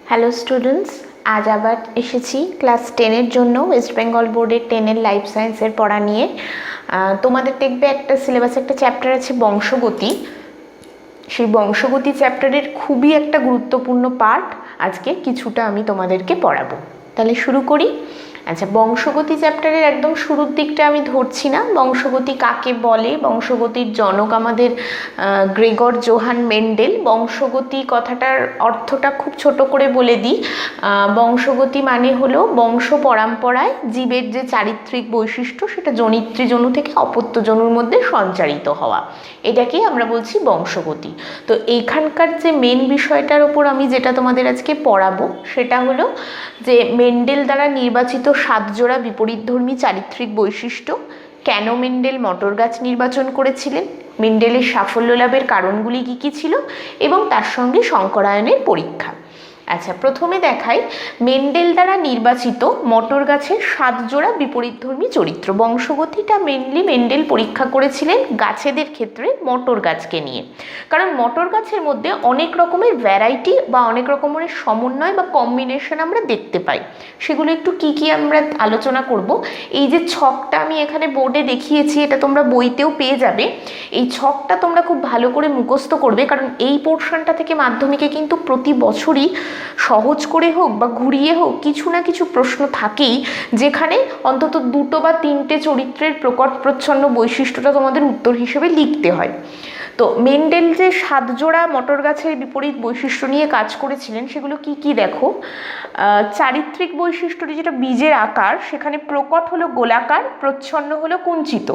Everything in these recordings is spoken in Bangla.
হ্যালো স্টুডেন্টস, আজ আবার এসেছি ক্লাস 10-এর জন্য ওয়েস্ট বেঙ্গল বোর্ডের 10-এর লাইফ সায়েন্সের পড়া নিয়ে। তোমাদের দেখবে একটা সিলেবাসে একটা চ্যাপ্টার আছে বংশগতি। সেই বংশগতি চ্যাপ্টারের খুবই একটা গুরুত্বপূর্ণ পার্ট আজকে কিছুটা আমি তোমাদেরকে পড়াবো। তাহলে শুরু করি। আচ্ছা, বংশগতি চ্যাপ্টারের একদম শুরুর দিকটা আমি ধরছি না। বংশগতি কাকে বলে? বংশগতির জনক আমাদের গ্রেগর জোহান মেন্ডেল। বংশগতি কথাটার অর্থটা খুব ছোট করে বলে দিই। বংশগতি মানে হলো বংশ পরম্পরায় জীবের যে চারিত্রিক বৈশিষ্ট্য সেটা জনিত্রীজনু থেকে অপত্যজনুর মধ্যে সঞ্চারিত হওয়া, এটাকেই আমরা বলছি বংশগতি। তো এইখানকার যে মেন বিষয়টার ওপর আমি যেটা তোমাদের আজকে পড়াবো সেটা হলো যে মেন্ডেল দ্বারা নির্বাচিত 7 জোড়া বিপরীতধর্মী চারিত্রিক বৈশিষ্ট্য। কেন মেন্ডেল মটর গাছ নির্বাচন করেছিলেন, মেন্ডেলের সাফল্য লাভের কারণগুলি কী কী ছিল এবং তার সঙ্গে শঙ্করায়নের পরীক্ষা। আচ্ছা, প্রথমে দেখাই মেন্ডেল দ্বারা নির্বাচিত মটর গাছের 7 জোড়া বিপরীতধর্মী চরিত্র। বংশগতিটা মেনলি মেন্ডেল পরীক্ষা করেছিলেন গাছেদের ক্ষেত্রে মটর গাছকে নিয়ে, কারণ মটর গাছের মধ্যে অনেক রকমের ভ্যারাইটি বা অনেক রকমের সমন্বয় বা কম্বিনেশন আমরা দেখতে পাই। সেগুলো একটু কি কি আমরা আলোচনা করব। এই যে ছকটা আমি এখানে বোর্ডে দেখিয়েছি, এটা তোমরা বইতেও পেয়ে যাবে। এই ছকটা তোমরা খুব ভালো করে মুখস্থ করবে, কারণ এই পোর্শনটা থেকে মাধ্যমিকে কিন্তু প্রতি বছরই সহজ করে হোক বা ঘুরিয়ে হোক কিছু না কিছু প্রশ্ন থাকেই, যেখানে অন্তত 2 বা 3টে চরিত্রের প্রকট প্রচ্ছন্ন বৈশিষ্ট্যটা তোমাদের উত্তর হিসেবে লিখতে হয়। তো মেন্ডেল যে 7 জোড়া মটর গাছের বিপরীত বৈশিষ্ট্য নিয়ে কাজ করেছিলেন সেগুলো কি কি দেখো। চারিত্রিক বৈশিষ্ট্যটি যেটা বীজের আকার, সেখানে প্রকট হলো গোলাকার, প্রচ্ছন্ন হলো কুঞ্চিত।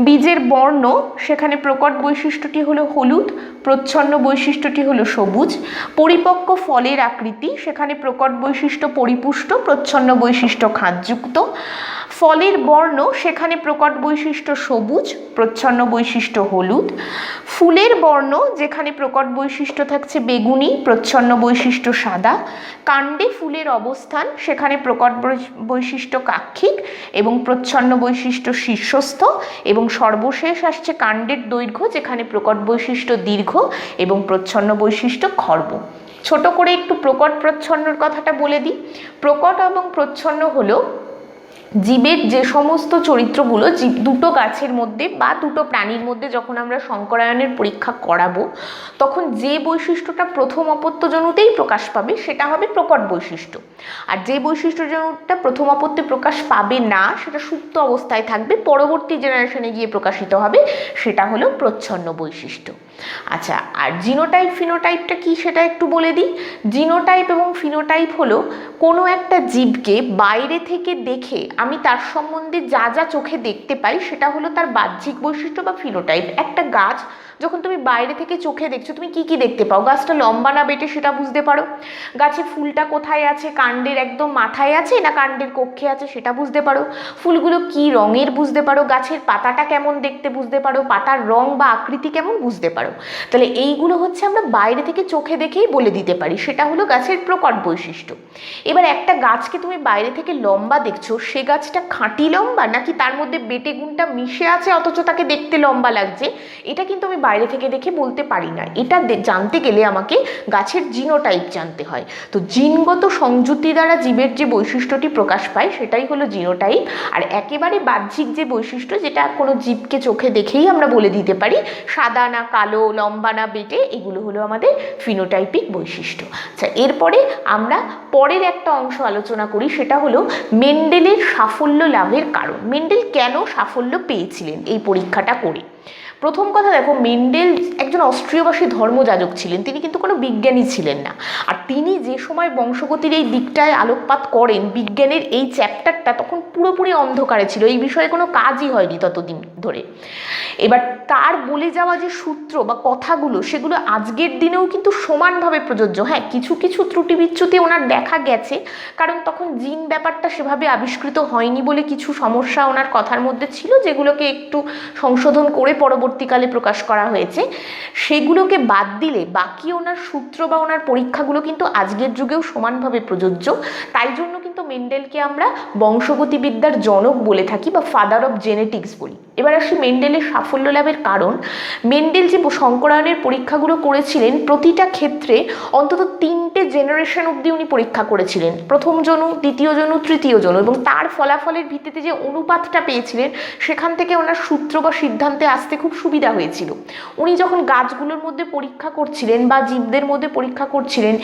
বীজের বর্ণ, সেখানে প্রকট বৈশিষ্ট্যটি হলো হলুদ, প্রচ্ছন্ন বৈশিষ্ট্যটি হলো সবুজ। পরিপক্ক ফলের আকৃতি, সেখানে প্রকট বৈশিষ্ট্য পরিপুষ্ট, প্রচ্ছন্ন বৈশিষ্ট্য খাঁজযুক্ত। ফলের বর্ণ, সেখানে প্রকট বৈশিষ্ট্য সবুজ, প্রচ্ছন্ন বৈশিষ্ট্য হলুদ। ফুলের বর্ণ, যেখানে প্রকট বৈশিষ্ট্য থাকছে বেগুনি, প্রচ্ছন্ন বৈশিষ্ট্য সাদা। কাণ্ডে ফুলের অবস্থান, সেখানে প্রকট বৈশিষ্ট্য কাক্ষিক এবং প্রচ্ছন্ন বৈশিষ্ট্য শীর্ষস্থ। এবং সর্বশেষ আসছে কাণ্ডের দৈর্ঘ্য, যেখানে প্রকট বৈশিষ্ট্য দীর্ঘ এবং প্রচ্ছন্ন বৈশিষ্ট্য খর্ব। ছোট করে একটু প্রকট প্রচ্ছন্নর কথাটা বলে দিই। প্রকট এবং প্রচ্ছন্ন হলো জীবের যে সমস্ত চরিত্রগুলো দুটো গাছের মধ্যে বা দুটো প্রাণীর মধ্যে যখন আমরা শঙ্করায়নের পরীক্ষা করাবো, তখন যে বৈশিষ্ট্যটা প্রথম অপত্যজনুতেই প্রকাশ পাবে সেটা হবে প্রকট বৈশিষ্ট্য, আর যে বৈশিষ্ট্যজনুটা প্রথম অপত্যে প্রকাশ পাবে না, সেটা সুপ্ত অবস্থায় থাকবে, পরবর্তী জেনারেশনে গিয়ে প্রকাশিত হবে, সেটা হলো প্রচ্ছন্ন বৈশিষ্ট্য। আচ্ছা, আর জিনোটাইপ ফিনোটাইপটা কি সেটা একটু বলে দিই। জিনোটাইপ এবং ফিনোটাইপ হলো কোনো একটা জীবকে বাইরে থেকে দেখে আমি তার সম্বন্ধে যা যা চোখে দেখতে পাই সেটা হলো তার বাহ্যিক বৈশিষ্ট্য বা ফিনোটাইপ। একটা গাছ যখন তুমি বাইরে থেকে চোখে দেখছো, তুমি কি কি দেখতে পাও? গাছটা লম্বা না বেটে সেটা বুঝতে পারো, গাছে ফুলটা কোথায় আছে, কাণ্ডের একদম মাথায় আছে না কাণ্ডের কক্ষে আছে সেটা বুঝতে পারো, ফুলগুলো কি রঙের বুঝতে পারো, গাছের পাতাটা কেমন দেখতে বুঝতে পারো, পাতার রং বা আকৃতি কেমন বুঝতে পারো। তাহলে এইগুলো হচ্ছে আমরা বাইরে থেকে চোখে দেখেই বলে দিতে পারি, সেটা হলো গাছের প্রকট বৈশিষ্ট্য। এবার একটা গাছকে তুমি বাইরে থেকে লম্বা দেখছো, সে গাছটা খাঁটি লম্বা নাকি তার মধ্যে বেটে গুণটা মিশে আছে অথচ তাকে দেখতে লম্বা লাগছে, এটা কিন্তু আমি বাইরে থেকে দেখে বলতে পারি না। এটা জানতে গেলে আমাকে গাছের জিনোটাইপ জানতে হয়। তো জিনগত সংযুতি দ্বারা জীবের যে বৈশিষ্ট্যটি প্রকাশ পায় সেটাই হলো জিনোটাইপ। আর একেবারে বাহ্যিক যে বৈশিষ্ট্য, যেটা কোনো জীবকে চোখে দেখেই আমরা বলে দিতে পারি, সাদা না কালো, লম্বা না বেটে, এগুলো হলো আমাদের ফিনোটাইপিক বৈশিষ্ট্য। আচ্ছা, এরপরে আমরা পরের একটা অংশ আলোচনা করি, সেটা হলো মেন্ডেলের সাফল্য লাভের কারণ। মেন্ডেল কেন সাফল্য পেয়েছিলেন এই পরীক্ষাটা করে? প্রথম কথা দেখো, মেন্ডেল একজন অস্ট্রিয়বাসী ধর্মযাজক ছিলেন, তিনি কিন্তু কোনো বিজ্ঞানী ছিলেন না। আর তিনি যে সময় বংশগতির এই দিকটায় আলোকপাত করেন, বিজ্ঞানের এই চ্যাপ্টারটা তখন পুরোপুরি অন্ধকারে ছিল, এই বিষয়ে কোনো কাজই হয়নি ততদিন ধরে। এবার তার বলে যাওয়া যে সূত্র বা কথাগুলো, সেগুলো আজকের দিনেও কিন্তু সমানভাবে প্রযোজ্য। হ্যাঁ, কিছু কিছু ত্রুটি বিচ্যুতি ওনার দেখা গেছে, কারণ তখন জিন ব্যাপারটা সেভাবে আবিষ্কৃত হয়নি বলে কিছু সমস্যা ওনার কথার মধ্যে ছিল, যেগুলোকে একটু সংশোধন করে পরবর্তীকালে প্রকাশ করা হয়েছে। সেগুলোকে বাদ দিলে বাকি ওনার সূত্র বা ওনার পরীক্ষাগুলো কিন্তু কিন্তু আজকের যুগেও সমানভাবে প্রযোজ্য। তাই জন্য কিন্তু মেন্ডেলকে আমরা বংশগতিবিদ্যার জনক বলে থাকি বা ফাদার অফ জেনেটিক্স বলি। এবার আসি মেন্ডেলের সাফল্য লাভের কারণ। মেন্ডেল যে শঙ্করায়নের পরীক্ষাগুলো করেছিলেন প্রতিটা ক্ষেত্রে অন্তত 3টে জেনারেশন অবধি উনি পরীক্ষা করেছিলেন, প্রথম জনু, দ্বিতীয় জনু, তৃতীয় জনু, এবং তার ফলাফলের ভিত্তিতে যে অনুপাতটা পেয়েছিলেন সেখান থেকে ওনার সূত্র বা সিদ্ধান্তে আসতে খুব সুবিধা হয়েছিল। উনি যখন গাছগুলোর মধ্যে পরীক্ষা করছিলেন বা জীবদের মধ্যে পরীক্ষা করছিলেন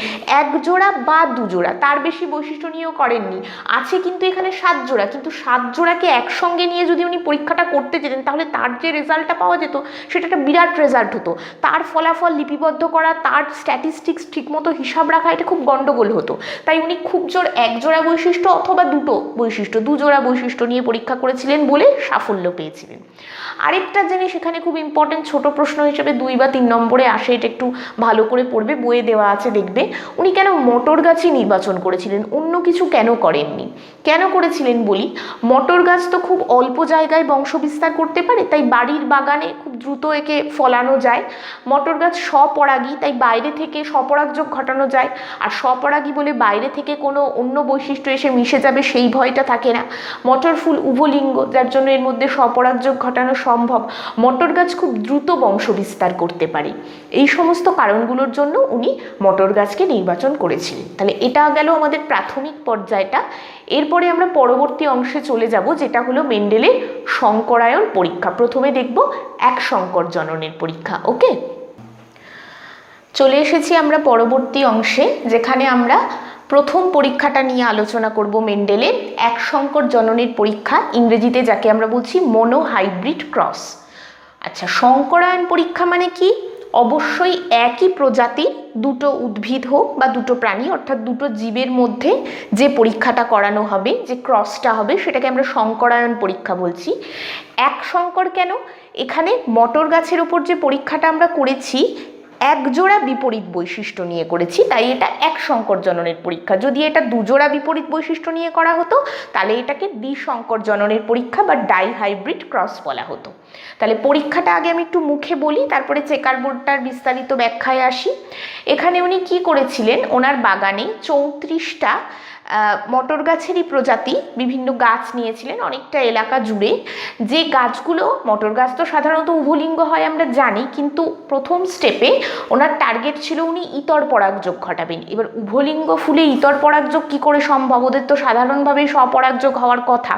1 জোড়া বা 2 জোড়া, তার বেশি বৈশিষ্ট্য নিয়েও করেননি। আছে কিন্তু এখানে 7 জোড়া, কিন্তু 7 জোড়াকে একসঙ্গে নিয়ে যদি উনি পরীক্ষাটা করতে যেতেন তাহলে তার যে রেজাল্টটা পাওয়া যেত সেটা একটা বিরাট রেজাল্ট হতো। তার ফলাফল লিপিবদ্ধ করা, তার স্ট্যাটিস্টিক্স ঠিকমতো হিসাব রাখা, এটা খুব গন্ডগোল হতো। তাই উনি খুব জোর 1 জোড়া বৈশিষ্ট্য অথবা 2টো বৈশিষ্ট্য, 2 জোড়া বৈশিষ্ট্য নিয়ে পরীক্ষা করেছিলেন বলে সাফল্য পেয়েছিলেন। আরেকটা জিনিস এখানে খুব ইম্পর্টেন্ট, ছোট প্রশ্ন হিসেবে 2 বা 3 নম্বরে আসে, এটা একটু ভালো করে পড়বে, বইয়ে দেওয়া আছে দেখবে। উনি কেন মটর গাছই নির্বাচন করেছিলেন, অন্য কিছু কেন করেননি? কেন করেছিলেন বলি। মটর গাছ তো খুব অল্প জায়গায় বংশ বিস্তার করতে পারে, তাই বাড়ির বাগানে খুব দ্রুত একে ফলানো যায়। মটর গাছ স্বপরাগী, তাই বাইরে থেকে স্বপরাগযোগ ঘটানো যায়। আর স্বপরাগী বলে বাইরে থেকে কোনো অন্য বৈশিষ্ট্য এসে মিশে যাবে সেই ভয়টা থাকে না। মটর ফুল উভলিঙ্গ, যার জন্য এর মধ্যে স্বপরাগযোগ ঘটানো সম্ভব। মটর গাছ খুব দ্রুত বংশ বিস্তার করতে পারে। এই সমস্ত কারণগুলোর জন্য উনি মটর গাছকে নির্বাচন করেছিলেন। তাহলে এটা গেল আমাদের প্রাথমিক পর্যায়টা। এরপরে আমরা পরবর্তী অংশে চলে যাব, যেটা হলো মেন্ডেলের শঙ্করায়ন পরীক্ষা। প্রথমে দেখব এক শঙ্কর জননের পরীক্ষা। ওকে, চলে এসেছি আমরা পরবর্তী অংশে, যেখানে আমরা প্রথম পরীক্ষাটা নিয়ে আলোচনা করব মেন্ডেলের এক শঙ্কর জননের পরীক্ষা, ইংরেজিতে যাকে আমরা বলছি মনোহাইব্রিড ক্রস। আচ্ছা, শঙ্করায়ন পরীক্ষা মানে কি? অবশ্যই একই প্রজাতির দুটো উদ্ভিদ হোক বা দুটো প্রাণী, অর্থাৎ দুটো জীবের মধ্যে যে পরীক্ষাটা করানো হবে, যে ক্রসটা হবে, সেটাকে আমরা শঙ্করায়ন পরীক্ষা বলছি। এক শঙ্কর কেন? এখানে মটর গাছের ওপর যে পরীক্ষাটা আমরা করেছি 1 জোড়া বিপরীত বৈশিষ্ট্য নিয়ে করেছি, তাই এটা এক শঙ্কর জননের পরীক্ষা। যদি এটা 2 জোড়া বিপরীত বৈশিষ্ট্য নিয়ে করা হতো তাহলে এটাকে দ্বিশঙ্কর জননের পরীক্ষা বা ডাইহাইব্রিড ক্রস বলা হতো। তাহলে পরীক্ষাটা আগে আমি একটু মুখে বলি, তারপরে চেকার বোর্ডটার বিস্তারিত ব্যাখ্যায় আসি। এখানে উনি কি করেছিলেন, ওনার বাগানে 34টা মটর গাছেরই প্রজাতি বিভিন্ন গাছ নিয়েছিলেন অনেকটা এলাকা জুড়ে। যে গাছগুলো, মটর গাছ তো সাধারণত উভলিঙ্গ হয় আমরা জানি, কিন্তু প্রথম স্টেপে ওনার টার্গেট ছিল উনি ইতর পরাগযোগ ঘটাবেন। এবার উভলিঙ্গ ফুলে ইতর পরাগযোগ কী করে সম্ভব? ওদের তো সাধারণভাবেই স্বপরাগযোগ হওয়ার কথা।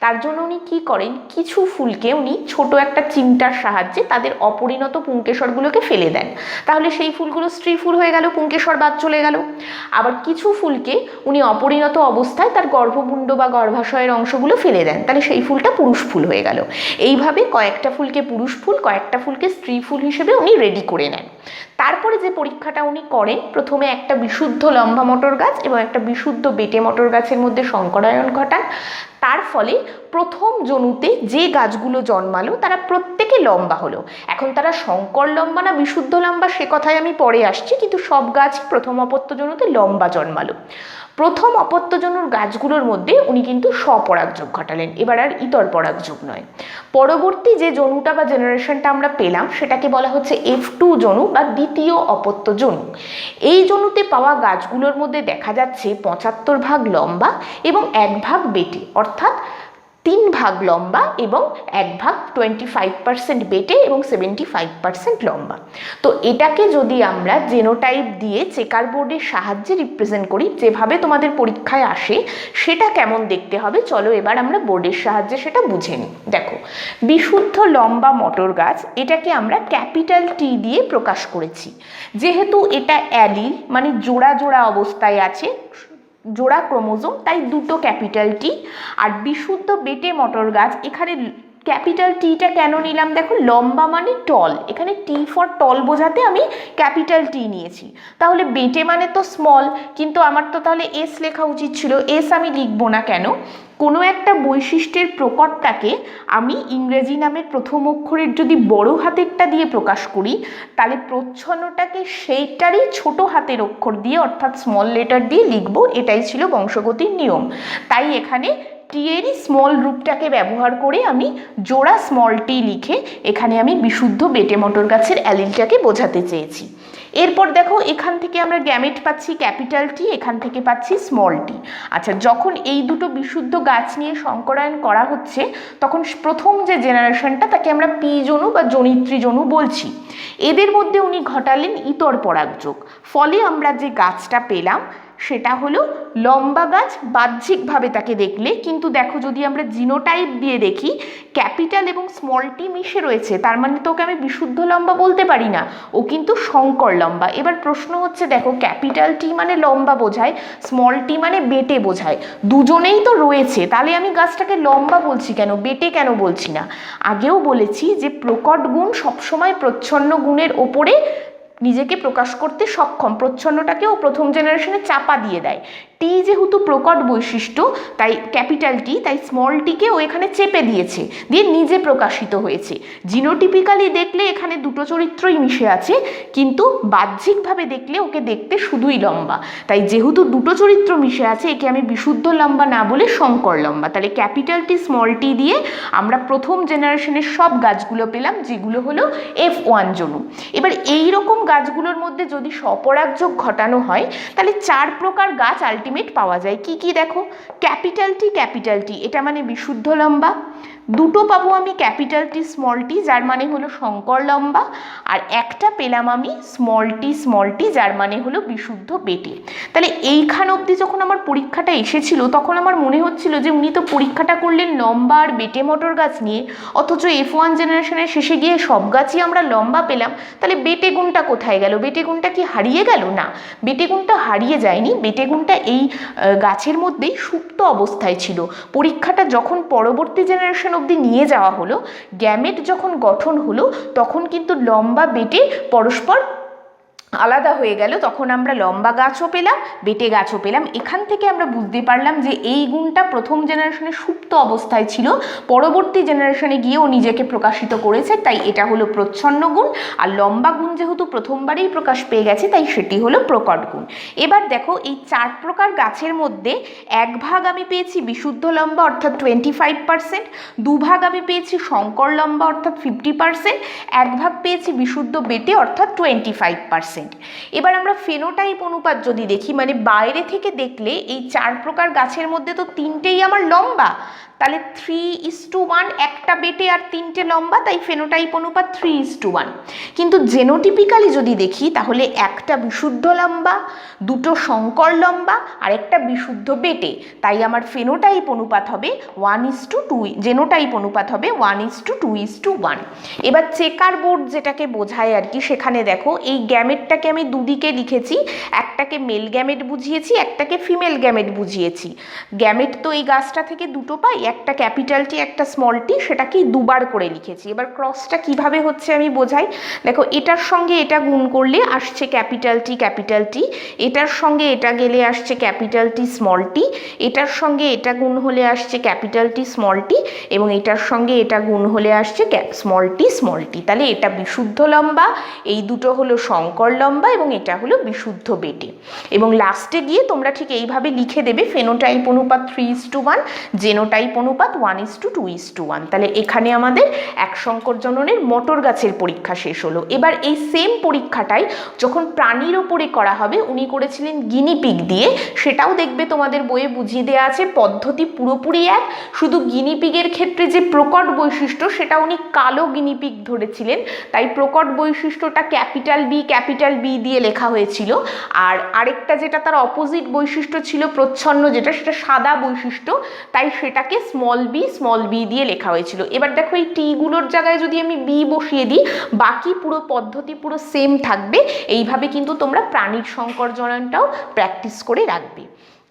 তার জন্য উনি কী করেন, কিছু ফুলকে উনি ছোট একটা চিমটার সাহায্যে তাদের অপরিণত পুংকেশরগুলোকে ফেলে দেন। তাহলে সেই ফুলগুলো স্ত্রী ফুল হয়ে গেল, পুংকেশর বাদ চলে গেল। আবার কিছু ফুলকে উনি অপরিণত অবস্থায় তার গর্ভমুণ্ড বা গর্ভাশয়ের অংশগুলো ফেলে দেন, তাহলে সেই ফুলটা পুরুষ ফুল হয়ে গেল। এইভাবে কয়েকটা ফুলকে পুরুষ ফুল, কয়েকটা ফুলকে স্ত্রী ফুল হিসেবে উনি রেডি করে নেন। তারপরে যে পরীক্ষাটা উনি করেন, প্রথমে একটা বিশুদ্ধ লম্বা মটর গাছ এবং একটা বিশুদ্ধ বেটে মটর গাছের মধ্যে শঙ্করায়ন ঘটান। তার ফলে প্রথম জনুতে যে গাছগুলো জন্মালো তারা প্রত্যেকে লম্বা হলো। এখন তারা শঙ্কর লম্বা না বিশুদ্ধ লম্বা সে কথায় আমি পরে আসছি, কিন্তু সব গাছই প্রথম অপত্য জনুতে লম্বা জন্মালো। প্রথম অপত্য জনুর গাছগুলোর মধ্যে উনি কিন্তু স্বপরাগযোগ ঘটালেন, এবার আর ইতর পরাগযোগ নয়। পরবর্তী যে জনুটা বা জেনারেশনটা আমরা পেলাম সেটাকে বলা হচ্ছে F2 জনু বা দ্বিতীয় অপত্য জনু। এই জনুতে পাওয়া গাছগুলোর মধ্যে দেখা যাচ্ছে 75 ভাগ লম্বা এবং 1 ভাগ বেটে, অর্থাৎ 3 ভাগ লম্বা এবং 1 ভাগ 25% বেটে এবং 75% লম্বা। তো এটাকে যদি আমরা জেনোটাইপ দিয়ে চেকার বোর্ডের সাহায্যে রিপ্রেজেন্ট করি, যেভাবে তোমাদের পরীক্ষায় আসে, সেটা কেমন দেখতে হবে চলো এবার আমরা বোর্ডের সাহায্যে সেটা বুঝে নিই। দেখো, বিশুদ্ধ লম্বা মটর গাছ, এটাকে আমরা ক্যাপিটাল T দিয়ে প্রকাশ করেছি। যেহেতু এটা অ্যালিল মানে জোড়া জোড়া অবস্থায় আছে, জোড়া ক্রোমোজোম, তাই দুটো ক্যাপিটাল T। আর বিশুদ্ধ বেটে মটর গাছ, এখানে ক্যাপিটাল Tটা কেন নিলাম? দেখো, লম্বা মানে টল, এখানে T ফর টল বোঝাতে আমি ক্যাপিটাল T নিয়েছি। তাহলে বেটে মানে তো স্মল, কিন্তু আমার তো তাহলে S লেখা উচিত ছিল। S আমি লিখবো না কেন? কোনো একটা বৈশিষ্ট্যের প্রকটটাকে আমি ইংরেজি নামের প্রথম অক্ষরের যদি বড় হাতেরটা দিয়ে প্রকাশ করি, তাহলে প্রচ্ছন্নটাকে সেইটারই ছোট হাতের অক্ষর দিয়ে অর্থাৎ স্মল লেটার দিয়ে লিখবো। এটাই ছিল বংশগতির নিয়ম। তাই এখানে টি এরই স্মল রূপটাকে ব্যবহার করে আমি জোড়া স্মল টি লিখে এখানে আমি বিশুদ্ধ বেটে মটর গাছের অ্যালিলটাকে বোঝাতে চেয়েছি। এরপর দেখো এখান থেকে আমরা গ্যামেট পাচ্ছি ক্যাপিটাল টি, এখান থেকে পাচ্ছি স্মল টি। আচ্ছা, যখন এই দুটো বিশুদ্ধ গাছ নিয়ে সংকরায়ন করা হচ্ছে তখন প্রথম যে জেনারেশনটা তাকে আমরা পি জনু বা জনিত্রী জনু বলছি। এদের মধ্যে উনি ঘটালেন ইতর পরাগযোগ, ফলে আমরা যে গাছটা পেলাম সেটা হলো লম্বা গাছ বাহ্যিকভাবে তাকে দেখলে, কিন্তু দেখো যদি আমরা জিনোটাইপ দিয়ে দেখি ক্যাপিটাল এবং স্মল টি মিশে রয়েছে, তার মানে তো ওকে আমি বিশুদ্ধ লম্বা বলতে পারি না, ও কিন্তু সংকর লম্বা। এবার প্রশ্ন হচ্ছে দেখো ক্যাপিটাল টি মানে লম্বা বোঝায়, স্মল টি মানে বেটে বোঝায়, দুজনেই তো রয়েছে, তাহলে আমি গাছটাকে লম্বা বলছি কেন, বেটে কেন বলছি না? আগেও বলেছি যে প্রকট গুণ সবসময় প্রচ্ছন্ন গুণের ওপরে নিজেকে প্রকাশ করতে সক্ষম, প্রচ্ছন্নটাকেও প্রথম জেনারেশনে চাপা দিয়ে দেয়। টি যেহেতু প্রকট বৈশিষ্ট্য তাই ক্যাপিটাল টি, তাই স্মল টিকে ও এখানে চেপে দিয়েছে, দিয়ে নিজে প্রকাশিত হয়েছে। জিনোটিপিক্যালি দেখলে এখানে দুটো চরিত্রই মিশে আছে, কিন্তু বাহ্যিকভাবে দেখলে ওকে দেখতে শুধুই লম্বা, তাই যেহেতু দুটো চরিত্র মিশে আছে একে আমি বিশুদ্ধ লম্বা না বলে সংকর লম্বা। তাহলে ক্যাপিটাল টি স্মল টি দিয়ে আমরা প্রথম জেনারেশনের সব গাছগুলো পেলাম, যেগুলো হলো F1 জনু। এবার এই রকম গাছগুলোর মধ্যে যদি স্বপরাগযোগ ঘটানো হয় তাহলে 4 প্রকার গাছ আলটিমেট পাওয়া যায়। কি কি দেখো, ক্যাপিটাল টি এটা মানে বিশুদ্ধ লম্বা, দুটো পাবো আমি ক্যাপিটাল টি স্মল টি যার মানে হলো সংকর লম্বা, আর একটা পেলাম আমি স্মল টি যার মানে হলো বিশুদ্ধ বেটে। তাহলে এইখান অবধি যখন আমার পরীক্ষাটা এসেছিল তখন আমার মনে হচ্ছিল যে উনি তো পরীক্ষাটা করলেন লম্বা আর বেটে মটর গাছ নিয়ে, অথচ F1 জেনারেশনের শেষে গিয়ে সব গাছই আমরা লম্বা পেলাম, তাহলে বেটে গুণটা কোথায় গেল? বেটে গুণটা কি হারিয়ে গেল? না, বেটে গুণটা হারিয়ে যায়নি, বেটে গুণটা এই গাছের মধ্যেই সুপ্ত অবস্থায় ছিল। পরীক্ষাটা যখন পরবর্তী জেনারেশন অবধি নিয়ে যাওয়া হলো, গ্যামেট যখন গঠন হলো তখন কিন্তু লম্বা বেটে পরস্পর আলাদা হয়ে গেল, তখন আমরা লম্বা গাছও পেলাম বেটে গাছও পেলাম। এখান থেকে আমরা বুঝতে পারলাম যে এই গুণটা প্রথম জেনারেশনে সুপ্ত অবস্থায় ছিল, পরবর্তী জেনারেশনে গিয়েও নিজেকে প্রকাশিত করেছে, তাই এটা হলো প্রচ্ছন্ন গুণ। আর লম্বা গুণ যেহেতু প্রথমবারেই প্রকাশ পেয়ে গেছে তাই সেটি হলো প্রকট গুণ। এবার দেখো এই 4 প্রকার গাছের মধ্যে এক ভাগ আমি পেয়েছি বিশুদ্ধ লম্বা অর্থাৎ 25%, দুভাগ আমি পেয়েছি সংকর লম্বা অর্থাৎ 50%, এক ভাগ পেয়েছি বিশুদ্ধ বেটে অর্থাৎ 25%। এবার আমরা ফেনোটাইপ অনুপাত যদি দেখি, মানে বাইরে থেকে দেখলে এই 4 প্রকার গাছের মধ্যে তো 3টেই আমার লম্বা, তাহলে 3:1, একটা বেটে আর 3টে লম্বা, তাই ফেনোটাইপ অনুপাত 3:1। কিন্তু জেনোটিপিক্যালি যদি দেখি তাহলে একটা বিশুদ্ধ লম্বা, দুটো সংকর লম্বা আর একটা বিশুদ্ধ বেটে, তাই আমার ফেনোটাইপ অনুপাত হবে 1:2, জেনোটাইপ অনুপাত হবে 1:2:1। এবার চেকার বোর্ড যেটাকে বোঝায় আর কি, সেখানে দেখো এই গ্যামেটটাকে আমি দুদিকে লিখেছি, একটাকে মেল গ্যামেট বুঝিয়েছি, একটাকে ফিমেল গ্যামেট বুঝিয়েছি। গ্যামেট তো এই গাছটা থেকে দুটো পাই, একটা ক্যাপিটাল টি একটা স্মল টি, সেটাকেই দুবার করে লিখেছি। এবার ক্রসটা কিভাবে হচ্ছে আমি বোঝাই, দেখো এটার সঙ্গে এটা গুণ করলে আসছে ক্যাপিটাল টি, এটার সঙ্গে এটা গেলে আসছে ক্যাপিটাল টি স্মল টি, এটার সঙ্গে এটা গুণ হলে আসছে ক্যাপিটাল টি স্মল টি, এবং এটার সঙ্গে এটা গুণ হলে আসছে স্মল টি। তাহলে এটা বিশুদ্ধ লম্বা, এই দুটো হলো সংকর লম্বা এবং এটা হলো বিশুদ্ধ বেটে। এবং লাস্টে গিয়ে তোমরা ঠিক এইভাবে লিখে দেবে ফেনোটাইপ অনুপাত 3:1, জেনোটাইপ অনুপাত 1:2:1। তাহলে এখানে আমাদের এক সংকর জননের মটর গাছের পরীক্ষা শেষ হলো। এবার এই সেম পরীক্ষাটাই যখন প্রাণীর ওপরে করা হবে, উনি করেছিলেন গিনিপিগ দিয়ে, সেটাও দেখবে তোমাদের বইয়ে বুঝিয়ে দেওয়া আছে, পদ্ধতি পুরোপুরি এক, শুধু গিনিপিগের ক্ষেত্রে যে প্রকট বৈশিষ্ট্য সেটা উনি কালো গিনিপিগ ধরেছিলেন, তাই প্রকট বৈশিষ্ট্যটা ক্যাপিটাল বি দিয়ে লেখা হয়েছিল, আর আরেকটা যেটা তার অপোজিট বৈশিষ্ট্য ছিল প্রচ্ছন্ন যেটা, সেটা সাদা বৈশিষ্ট্য, তাই সেটাকে স্মল বি দিয়ে লেখা হয়েছিল। এবার দেখো এই টিগুলোর জায়গায় যদি আমি বি বসিয়ে দিই, বাকি পুরো পদ্ধতি পুরো সেম থাকবে। এইভাবে কিন্তু তোমরা প্রাণীর সংকর জননটাও প্র্যাকটিস করে রাখবে।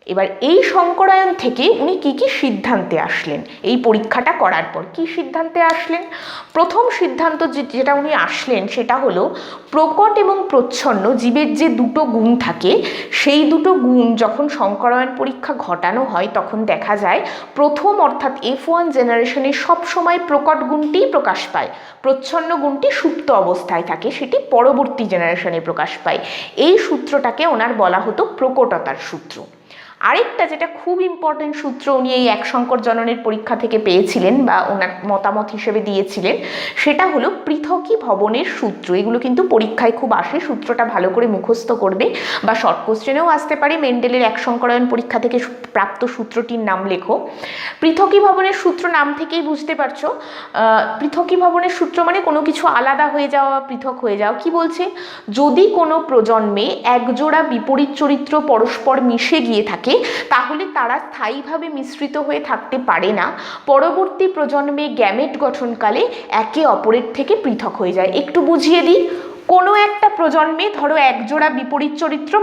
এবার এই সংকরায়ন থেকে উনি কি সিদ্ধান্তে আসলেন, এই পরীক্ষাটা করার পর কি সিদ্ধান্তে আসলেন? প্রথম সিদ্ধান্ত যেটা উনি আসলেন সেটা হলো প্রকট এবং প্রচ্ছন্ন জীবের যে দুটো গুণ থাকে, সেই দুটো গুণ যখন সংকরায়ন পরীক্ষা ঘটানো হয় তখন দেখা যায় প্রথম অর্থাৎ F1 জেনারেশনে সবসময় প্রকট গুণটিই প্রকাশ পায়, প্রচ্ছন্ন গুণটি সুপ্ত অবস্থায় থাকে, সেটি পরবর্তী জেনারেশনে প্রকাশ পায়। এই সূত্রটাকে ওনার বলা হতো প্রকটতার সূত্র। আরেকটা যেটা খুব ইম্পর্টেন্ট সূত্র উনি এই এক সংকর জননের পরীক্ষা থেকে পেয়েছিলেন বা ওনার মতামত হিসেবে দিয়েছিলেন, সেটা হলো পৃথকীভবনের সূত্র। এগুলো কিন্তু পরীক্ষায় খুব আসে, সূত্রটা ভালো করে মুখস্থ করবে বা শর্ট কোশ্চেনেও আসতে পারে। মেন্ডেলের এক সংকরায়ন পরীক্ষা থেকে প্রাপ্ত সূত্রটির নাম লেখো। পৃথকীভবনের সূত্র নাম থেকেই বুঝতে পারছো, পৃথকীভবনের সূত্র মানে কোনো কিছু আলাদা হয়ে যাওয়া, পৃথক হয়ে যাওয়া। কি বলছে, যদি কোনো প্রজন্মে একজোড়া বিপরীত চরিত্র পরস্পর মিশে গিয়ে থাকে তাহলে তারা স্থায়ীভাবে মিশ্রিত হয়ে থাকতে পারে না, পরবর্তী প্রজন্মে গ্যামেট গঠনকালে একে অপরের থেকে পৃথক হয়ে যায়। একটু বুঝিয়ে দিই, কোনো একটা প্রজন্মে ধরো একজোড়া বিপরীত চরিত্র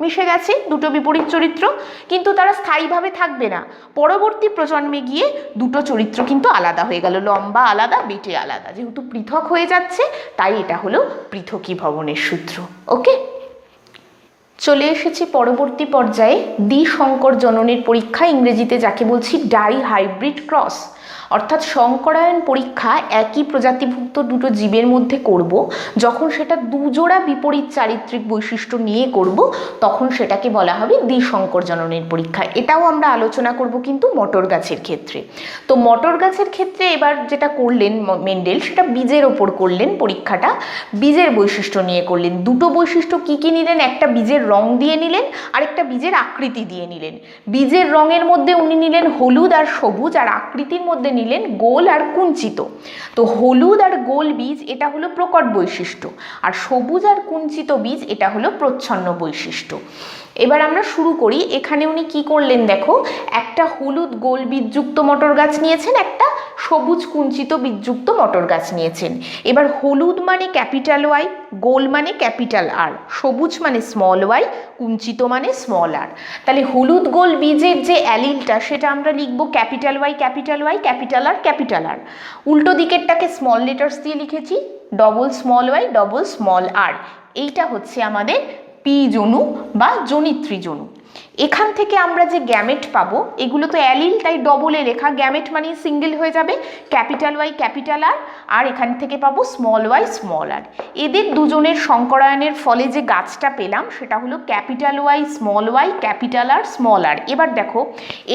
মিশে গেছে দুটো বিপরীত চরিত্র, কিন্তু তারা স্থায়ীভাবে থাকবে না, পরবর্তী প্রজন্মে গিয়ে দুটো চরিত্র কিন্তু আলাদা হয়ে গেল, লম্বা আলাদা বেটে আলাদা, যেহেতু পৃথক হয়ে যাচ্ছে তাই এটা হলো পৃথকীভবনের সূত্র। ওকে, চলে এসেছি পরবর্তী পর্যায়ে, দ্বিসংকর জননের পরীক্ষা, ইংরেজিতে যাকে বলছি ডাই হাইব্রিড ক্রস। অর্থাৎ সংকরায়ন পরীক্ষা একই প্রজাতিভুক্ত দুটো জীবের মধ্যে করব, যখন সেটা দুজোড়া বিপরীত চারিত্রিক বৈশিষ্ট্য নিয়ে করব তখন সেটাকে বলা হবে দ্বিসংকর জননের পরীক্ষা। এটাও আমরা আলোচনা করব কিন্তু মটর গাছের ক্ষেত্রে। তো মটর গাছের ক্ষেত্রে এবার যেটা করলেন মেন্ডেল, সেটা বীজের ওপর করলেন পরীক্ষাটা, বীজের বৈশিষ্ট্য নিয়ে করলেন। দুটো বৈশিষ্ট্য কি কি নিলেন, একটা বীজের রং দিয়ে নিলেন আর একটা বীজের আকৃতি দিয়ে নিলেন। বীজের রঙের মধ্যে উনি নিলেন হলুদ আর সবুজ, আর আকৃতির মধ্যে নিলেন গোল আর কুঞ্চিত। তো হলুদ আর গোল বীজ এটা হলো প্রকট বৈশিষ্ট্য, আর সবুজ আর কুঞ্চিত বীজ এটা হলো প্রচ্ছন্ন বৈশিষ্ট্য। এবার আমরা শুরু করি। এখানে উনি কি করলেন দেখো, একটা হলুদ গোল বীজযুক্ত মটর গাছ নিয়েছেন, একটা সবুজ কুঞ্চিত বীজযুক্ত মটর গাছ নিয়েছেন। এবার হলুদ মানে ক্যাপিটাল ওয়াই, গোল মানে ক্যাপিটাল আর, সবুজ মানে স্মল ওয়াই, কুঞ্চিত মানে স্মল আর। তাহলে হলুদ গোল বীজের যে অ্যালিলটা সেটা আমরা লিখব capital Y capital Y capital R capital R. উল্টো দিকেরটাকে স্মল লেটার্স দিয়ে লিখেছি, double small Y double small R. এইটা হচ্ছে আমাদের পি জনু বা জনিত্রী জনু। এখান থেকে আমরা যে গ্যামেট পাবো, এগুলো তো অ্যালিল তাই ডবলে লেখা, গ্যামেট মানে সিঙ্গেল হয়ে যাবে, ক্যাপিটাল ওয়াই ক্যাপিটাল আর, আর এখান থেকে পাবো স্মল ওয়াই স্মল আর। এদের দুজনের সংকরায়নের ফলে যে গাছটা পেলাম সেটা হলো capital Y small Y capital R small R. এবার দেখো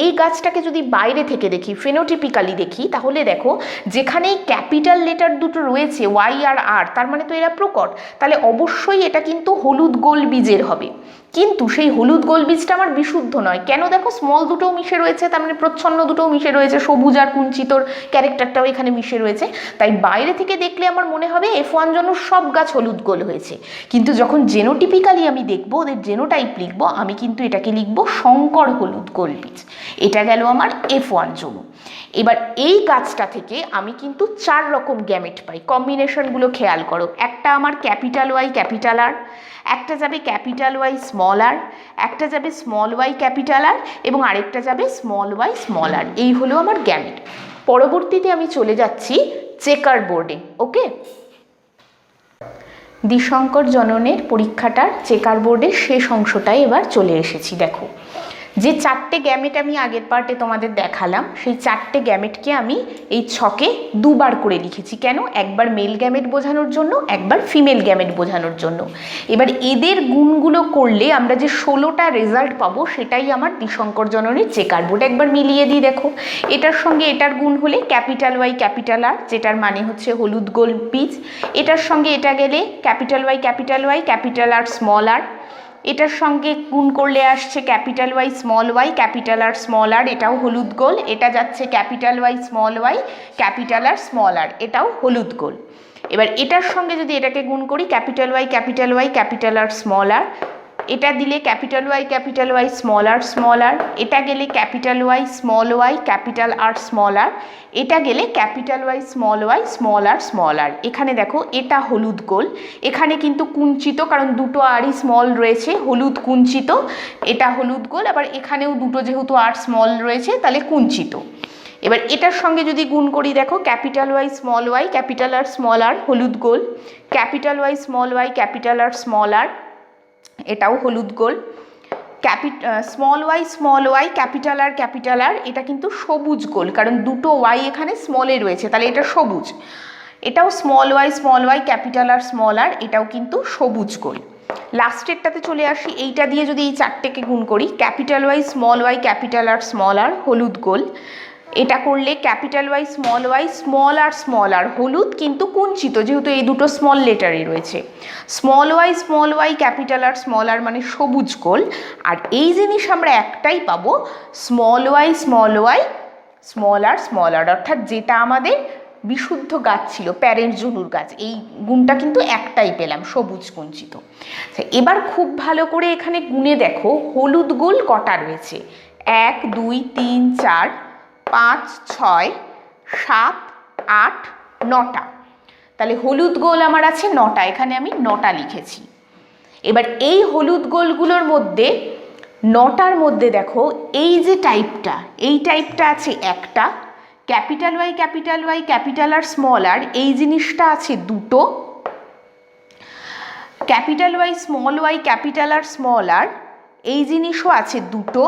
এই গাছটাকে যদি বাইরে থেকে দেখি, ফেনোটিপিক্যালি দেখি, তাহলে দেখো যেখানেই ক্যাপিটাল লেটার দুটো রয়েছে ওয়াই আর আর, তার মানে তো এরা প্রকট, তাহলে অবশ্যই এটা কিন্তু হলুদ গোল বীজের হবে। কিন্তু সেই হলুদ গোল বীজটা আমার বিশুদ্ধ নয়, কেন দেখো স্মল দুটোও মিশে রয়েছে, তার মানে প্রচ্ছন্ন দুটোও মিশে রয়েছে, সবুজ আর কুঞ্চিতর ক্যারেক্টারটাও এখানে মিশে রয়েছে, তাই বাইরে থেকে দেখলে আমার মনে হবে F1 জন্য সব গাছ হলুদ গোল হয়েছে। কিন্তু যখন জেনোটিপিক্যালি আমি দেখবো, ওদের জেনোটাইপ লিখবো, আমি কিন্তু এটাকে লিখবো শঙ্কর হলুদ গোল বীজ। এটা গেল আমার F1 জনু। এবার এই গাছটা থেকে আমি কিন্তু 4 রকম গ্যামেট পাই, কম্বিনেশনগুলো খেয়াল করো। একটা আমার ক্যাপিটাল ওয়াই ক্যাপিটাল আর, একটা যাবে ক্যাপিটাল ওয়াই স্মল আর, একটা যাবে স্মল ওয়াই ক্যাপিটাল আর, এবং আরেকটা যাবে স্মল ওয়াই স্মল আর। এই হলো আমার গ্যামেট। পরবর্তীতে আমি চলে যাচ্ছি চেকার বোর্ডে। ওকে, দ্বিসংকর জননের পরীক্ষাটার চেকার বোর্ডের শেষ অংশটায় এবার চলে এসেছি। দেখো যে 4টে গ্যামেট আমি আগের পার্টে তোমাদের দেখালাম, সেই 4টে গ্যামেটকে আমি এই ছকে দুবার করে লিখেছি। কেন? একবার মেল গ্যামেট বোঝানোর জন্য, একবার ফিমেল গ্যামেট বোঝানোর জন্য। এবার এদের গুণগুলো করলে আমরা যে 16টা রেজাল্ট পাবো সেটাই আমার দ্বিসংকর জননের চেকার বোর্ড। একবার মিলিয়ে দিই, দেখো এটার সঙ্গে এটার গুণ হলে ক্যাপিটাল ওয়াই ক্যাপিটাল আর, যেটার মানে হচ্ছে হলুদ গোল বীজ। এটার সঙ্গে এটা গেলে capital Y capital R small R. এটার সঙ্গে গুণ করলে আসছে capital Y capital R small R, এটাও হলুদ গোল। এটা যাচ্ছে capital Y capital R small R, এটাও হলুদ গোল। এবার এটার সঙ্গে যদি এটাকে গুণ করি capital Y capital R small R, এটা দিলে ক্যাপিটাল ওয়াই স্মল আর, এটা গেলে capital Y capital R small R, এটা গেলে ক্যাপিটাল ওয়াই স্মল আর। এখানে দেখো এটা হলুদ গোল, এখানে কিন্তু কুঞ্চিত, কারণ দুটো আরই স্মল রয়েছে, হলুদ কুঞ্চিত, এটা হলুদ গোল। আবার এখানেও দুটো যেহেতু আর স্মল রয়েছে তাহলে কুঞ্চিত। এবার এটার সঙ্গে যদি গুণ করি, দেখো capital Y capital R small R হলুদ গোল, capital Y capital R small R, এটাও হলুদ গোল। স্মল ওয়াই ক্যাপিটাল আর, এটা কিন্তু সবুজ গোল, কারণ দুটো ওয়াই এখানে স্মলে রয়েছে, তাহলে এটা সবুজ। এটাও small Y capital R small R, এটাও কিন্তু সবুজ গোল। লাস্টেরটাতে চলে আসি, এইটা দিয়ে যদি এই চারটেকে গুণ করি, ক্যাপিটাল ওয়াই ক্যাপিটাল আর হলুদ গোল, এটা করলে ক্যাপিটাল ওয়াই স্মল আর হলুদ কিন্তু কুঞ্চিত, যেহেতু এই দুটো স্মল লেটারই রয়েছে। স্মল ওয়াই ক্যাপিটাল আর মানে সবুজ গোল। আর এই জিনিস আমরা একটাই পাবো, স্মল ওয়াই স্মল আর, অর্থাৎ যেটা আমাদের বিশুদ্ধ গাছ ছিল, প্যারেন্ট জুনুর গাছ, এই গুণটা কিন্তু একটাই পেলাম, সবুজ কুঞ্চিত। এবার খুব ভালো করে এখানে গুণে দেখো হলুদ গোল কটা রয়েছে, 1 2 3 4 5 6 7 8 9টা। তাহলে হলুদ গোল আমার আছে 9টা, এখানে আমি 9টা লিখেছি। এবার এই হলুদ গোলগুলোর মধ্যে 9টার মধ্যে দেখো এই যে টাইপটা, এই টাইপটা আছে একটা, capital Y capital R small R, এই জিনিসটা আছে দুটো, capital Y capital R small R, এই জিনিসও আছে দুটো।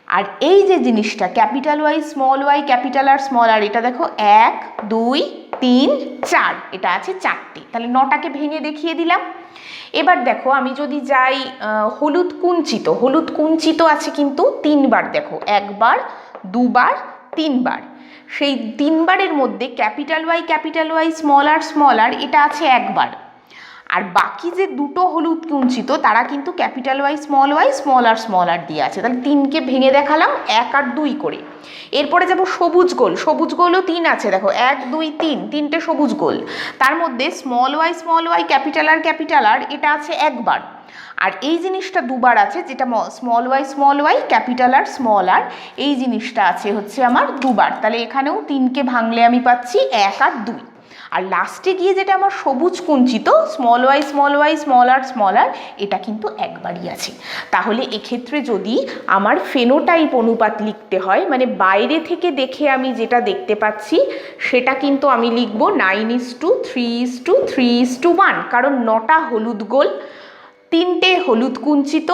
আর এই যে জিনিসটা capital Y capital R small R, এটা দেখো 1 2 3 4, এটা আছে 4টে। তাহলে 9টাকে ভেঙে দেখিয়ে দিলাম। এবার দেখো আমি যদি যাই হলুদ কুঞ্চিত আছে কিন্তু 3বার, দেখো 1 বার 2 বার 3 বার। সেই 3 বারের মধ্যে ক্যাপিটাল ওয়াই স্মল আর এটা আছে 1 বার। আর বাকি যে দুটো হলুদ কুঞ্চিত তারা কিন্তু ক্যাপিটাল ওয়াই স্মল আর দিয়ে আছে। তাহলে 3কে ভেঙে দেখালাম 1 আর 2 করে। এরপরে যাব সবুজ গোলও 3 আছে, দেখো 1 2 3, 3টে সবুজ গোল। তার মধ্যে স্মল ওয়াই ক্যাপিটাল আর এটা আছে 1 বার। আর এই জিনিসটা 2 বার আছে, যেটা small Y capital R small R, এই জিনিসটা আছে হচ্ছে আমার 2 বার। তাহলে এখানেও 3কে ভাঙলে আমি পাচ্ছি 1 আর 2। আর লাস্টে গিয়ে যেটা আমার সবুজ কুঞ্চিত স্মল ওয়াই স্মল আর, এটা কিন্তু একবারই আছে। তাহলে এক্ষেত্রে যদি আমার ফেনোটাইপ অনুপাত লিখতে হয়, মানে বাইরে থেকে দেখে আমি যেটা দেখতে পাচ্ছি সেটা কিন্তু আমি লিখব 9:3:3:1, কারণ 9টা হলুদ গোল, 3টে হলুদ কুঞ্চিত,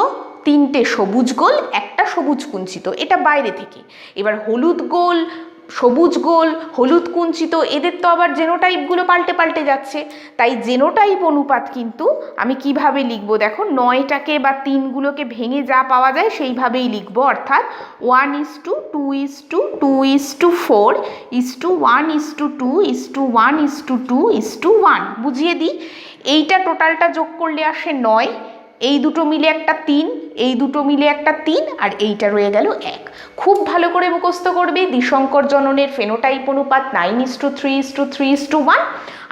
3টে সবুজ গোল, একটা সবুজ কুঞ্চিত, এটা বাইরে থেকে। এবার হলুদ গোল, সবুজ গোল, হলুদ কুঞ্চিত, এদের তো আবার জেনোটাইপগুলো পাল্টে যাচ্ছে। তাই জেনোটাইপ অনুপাত কিন্তু আমি কিভাবে লিখব, দেখো 9টাকে বা 3গুলোকে ভেঙে যা পাওয়া যায় সেইভাবেই লিখব, অর্থাৎ 1:2:2:4:1:2:1:2:1। বুঝিয়ে দিই, এইটা টোটালটা যোগ করলে আসে 9, এই দুটো মিলে একটা 3, এই দুটো মিলে একটা 3, আর এইটা রয়ে গেল 1। খুব ভালো করে মুখস্থ করবে। দ্বিসংকর জননের ফেনোটাইপ অনুপাত 9:3:3:1,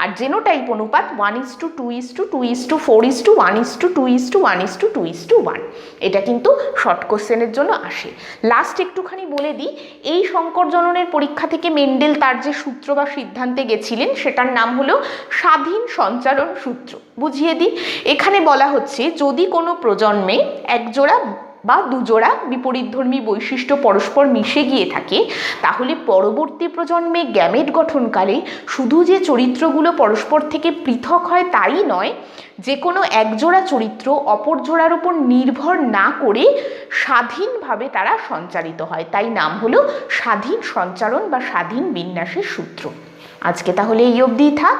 আর জেনোটাইপ অনুপাত 1:2:2:4:1:2:1:2:1। এটা কিন্তু শর্ট কোশ্চেনের জন্য আসে। লাস্ট একটুখানি বলে দিই, এই সংকর জননের পরীক্ষা থেকে মেন্ডেল তার যে সূত্র বা সিদ্ধান্তে গেছিলেন সেটার নাম হলো স্বাধীন সঞ্চারণ সূত্র। বুঝিয়ে দিই, এখানে বলা হচ্ছে যদি কোনো প্রজন্মে একজোড়া বা দুজোড়া বিপরীতধর্মী বৈশিষ্ট্য পরস্পর মিশে গিয়ে থাকে, তাহলে পরবর্তী প্রজন্মে গ্যামেট গঠনকালে শুধু যে চরিত্রগুলো পরস্পর থেকে পৃথক হয় তাই নয়, যে কোনো একজোড়া চরিত্র অপর জোড়ার উপর নির্ভর না করে স্বাধীনভাবে তারা সঞ্চারিত হয়। তাই নাম হলো স্বাধীন সঞ্চারণ বা স্বাধীন বিন্যাসের সূত্র। আজকে তাহলে এই অবধিই থাক।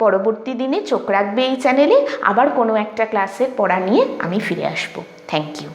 পরবর্তী দিনে চোখ রাখবে এই চ্যানেলে, আবার কোনো একটা ক্লাসের পড়া নিয়ে আমি ফিরে আসবো। Thank you.